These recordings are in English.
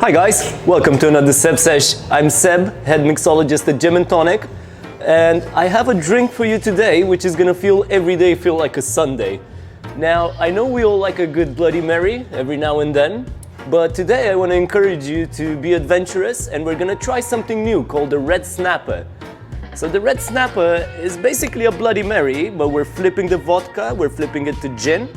Hi guys, welcome to another Seb Sesh. I'm Seb, head mixologist at Gin and Tonic, and I have a drink for you today which is gonna feel every day feel like a Sunday. Now, I know we all like a good Bloody Mary every now and then, but today I want to encourage you to be adventurous and we're gonna try something new called the Red Snapper. So the Red Snapper is basically a Bloody Mary, but we're flipping the vodka, we're flipping it to gin.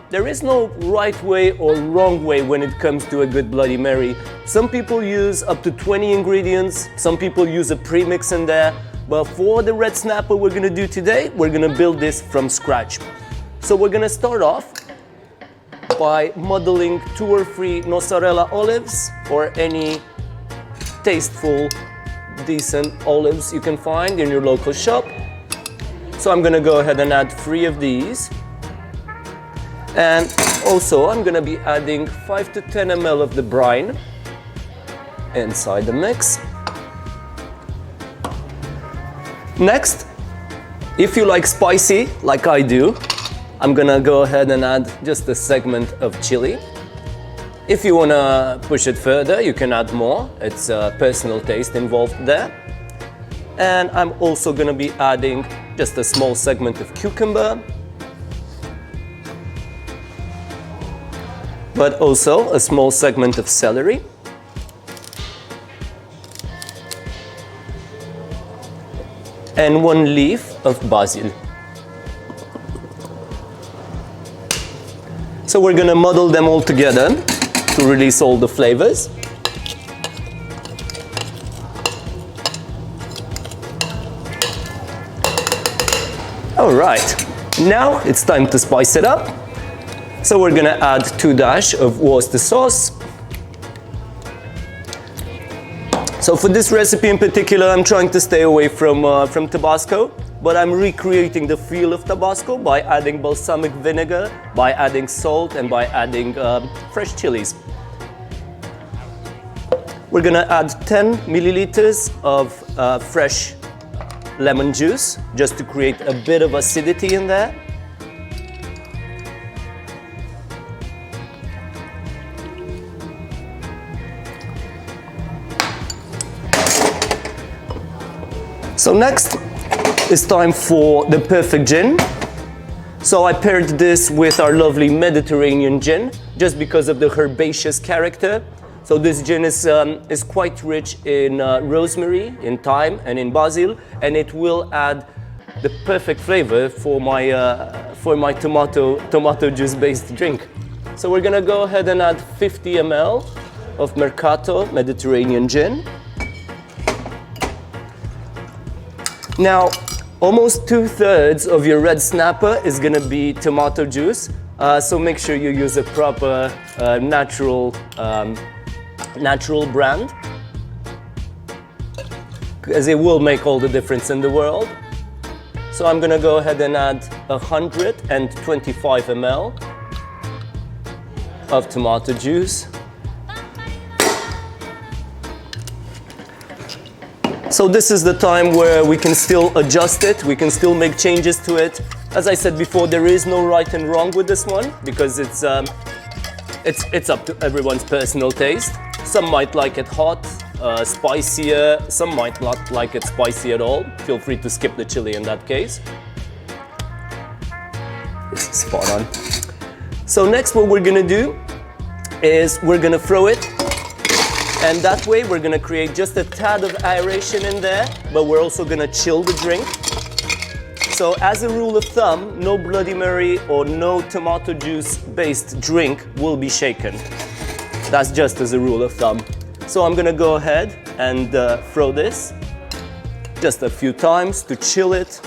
There is no right way or wrong way when it comes to a good Bloody Mary. Some people use up to 20 ingredients, some people use a premix in there, but for the Red Snapper we're gonna do today, we're gonna build this from scratch. So we're gonna start off by muddling 2 or 3 mozzarella olives or any tasteful, decent olives you can find in your local shop. So I'm gonna go ahead and add 3 of these. And also I'm gonna be adding 5 to 10 ml of the brine inside the mix. Next, if you like spicy, like I do, I'm gonna go ahead and add just a segment of chili. If you wanna push it further, you can add more. It's a personal taste involved there. And I'm also gonna be adding just a small segment of cucumber, but also a small segment of celery. And 1 leaf of basil. So we're gonna muddle them all together to release all the flavors. All right, now it's time to spice it up. So we're gonna add 2 dash of Worcester sauce. So for this recipe in particular, I'm trying to stay away from Tabasco, but I'm recreating the feel of Tabasco by adding balsamic vinegar, by adding salt, and by adding fresh chilies. We're gonna add 10 milliliters of fresh lemon juice, just to create a bit of acidity in there. So next, it's time for the perfect gin. So I paired this with our lovely Mediterranean gin, just because of the herbaceous character. So this gin is quite rich in rosemary, in thyme, and in basil, and it will add the perfect flavor for my tomato juice-based drink. So we're gonna go ahead and add 50 ml of Mercato Mediterranean gin. Now, almost 2/3 of your Red Snapper is gonna be tomato juice, so make sure you use a proper natural brand, as it will make all the difference in the world. So I'm gonna go ahead and add 125 ml of tomato juice. So this is the time where we can still adjust it, we can still make changes to it. As I said before, there is no right and wrong with this one, because it's up to everyone's personal taste. Some might like it hot, spicier, some might not like it spicy at all. Feel free to skip the chili in that case. This is spot on. So next what we're gonna do is we're gonna throw it, and that way we're gonna create just a tad of aeration in there, but we're also gonna chill the drink. So as a rule of thumb, no Bloody Mary or no tomato juice based drink will be shaken. That's just as a rule of thumb. So I'm gonna go ahead and throw this just a few times to chill it.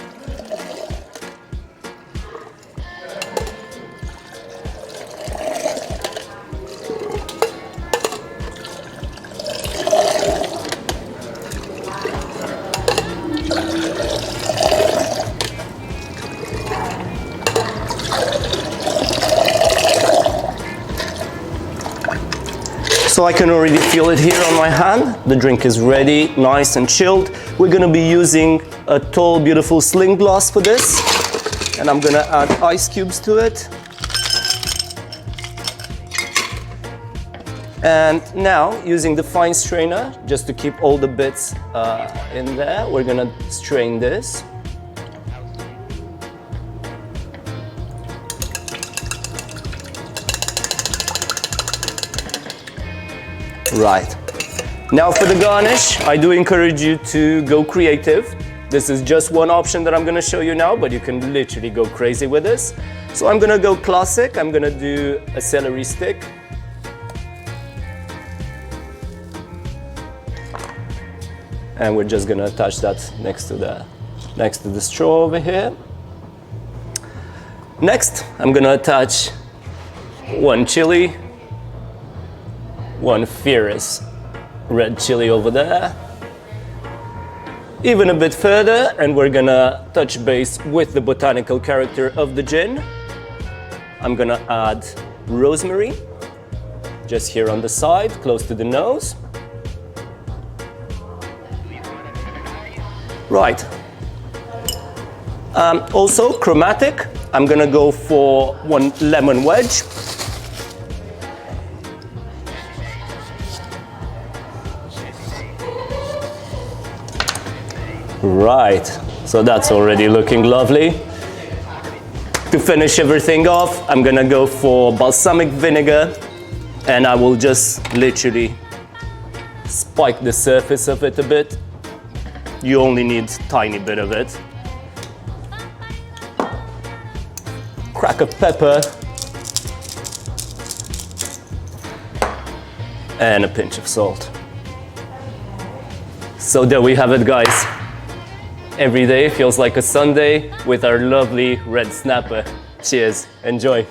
So I can already feel it here on my hand. The drink is ready, nice and chilled. We're gonna be using a tall, beautiful sling glass for this. And I'm gonna add ice cubes to it. And now, using the fine strainer, just to keep all the bits in there, we're gonna strain this. Right. Now for the garnish, I do encourage you to go creative. This is just one option that I'm gonna show you now, but you can literally go crazy with this. So I'm gonna go classic. I'm gonna do a celery stick. And we're just gonna attach that next to the straw over here. Next, I'm gonna attach one chili, one fierce red chili over there. Even a bit further, and we're gonna touch base with the botanical character of the gin. I'm gonna add rosemary, just here on the side, close to the nose. Right. Also, chromatic, I'm gonna go for one lemon wedge. Right, so that's already looking lovely. To finish everything off, I'm gonna go for balsamic vinegar, and I will just literally spike the surface of it a bit. You only need a tiny bit of it. Crack of pepper, and a pinch of salt. So there we have it, guys. Every day feels like a Sunday with our lovely red snapper. Cheers, enjoy.